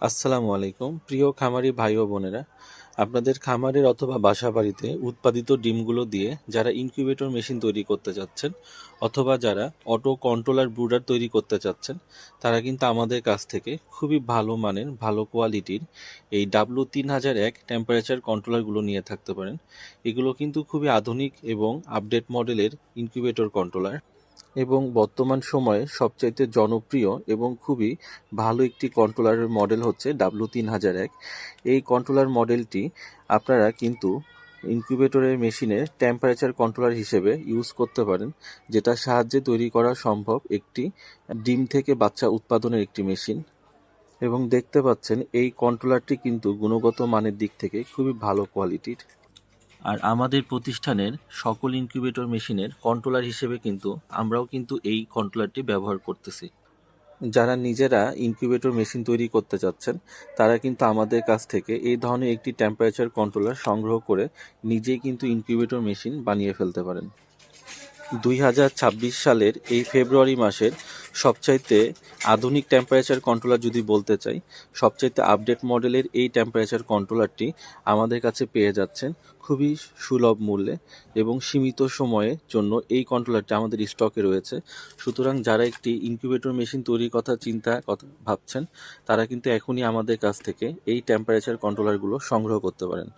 আসসালামু আলাইকুম প্রিয় খামারি ভাই ও বোনেরা। আপনাদের খামারের অথবা বাসা বাড়িতে উৎপাদিত ডিমগুলো দিয়ে যারা ইনকিউবেটর মেশিন তৈরি করতে চাচ্ছেন অথবা যারা অটো কন্ট্রোলার ব্রুডার তৈরি করতে চাচ্ছেন, তারা কিন্তু আমাদের কাছ থেকে খুবই ভালো মানের ভালো কোয়ালিটির এই W3001 টেম্পারেচার কন্ট্রোলারগুলো নিয়ে থাকতে পারেন। এগুলো কিন্তু খুবই আধুনিক এবং আপডেট মডেলের ইনকিউবেটর কন্ট্রোলার এবং বর্তমান সময়ে সবচাইতে জনপ্রিয় এবং খুবই ভালো একটি কন্ট্রোলারের মডেল হচ্ছে W3001। এই কন্ট্রোলার মডেলটি আপনারা কিন্তু ইনকিউবেটরের মেশিনে টেম্পারেচার কন্ট্রোলার হিসেবে ইউজ করতে পারেন, যেটার সাহায্যে তৈরি করা সম্ভব একটি ডিম থেকে বাচ্চা উৎপাদনের একটি মেশিন। এবং দেখতে পাচ্ছেন এই কন্ট্রোলারটি কিন্তু গুণগত মানের দিক থেকে খুবই ভালো কোয়ালিটির। আর আমাদের প্রতিষ্ঠানের সকল ইনকিউবেটর মেশিনের কন্ট্রোলার হিসেবে কিন্তু আমরাও কিন্তু এই কন্ট্রোলারটি ব্যবহার করতেছি। যারা নিজেরা ইনকিউবেটর মেশিন তৈরি করতে চাচ্ছেন, তারা কিন্তু আমাদের কাছ থেকে এই ধরনের একটি টেম্পারেচার কন্ট্রোলার সংগ্রহ করে নিজেই কিন্তু ইনকিউবেটর মেশিন বানিয়ে ফেলতে পারেন। 2026 সালের এই ফেব্রুয়ারি মাসের সবচাইতে আধুনিক টেম্পারেচার কন্ট্রোলার যদি বলতে চাই, সবচাইতে আপডেট মডেলের এই টেম্পারেচার কন্ট্রোলারটি আমাদের কাছে পেয়ে যাচ্ছেন খুবই সুলভ মূল্যে এবং সীমিত সময়ের জন্য এই কন্ট্রোলারটি আমাদের স্টকে রয়েছে। সুতরাং যারা একটি ইনকিউবেটর মেশিন তৈরির কথা ভাবছেন, তারা কিন্তু এখনই আমাদের কাছ থেকে এই টেম্পারেচার কন্ট্রোলারগুলো সংগ্রহ করতে পারেন।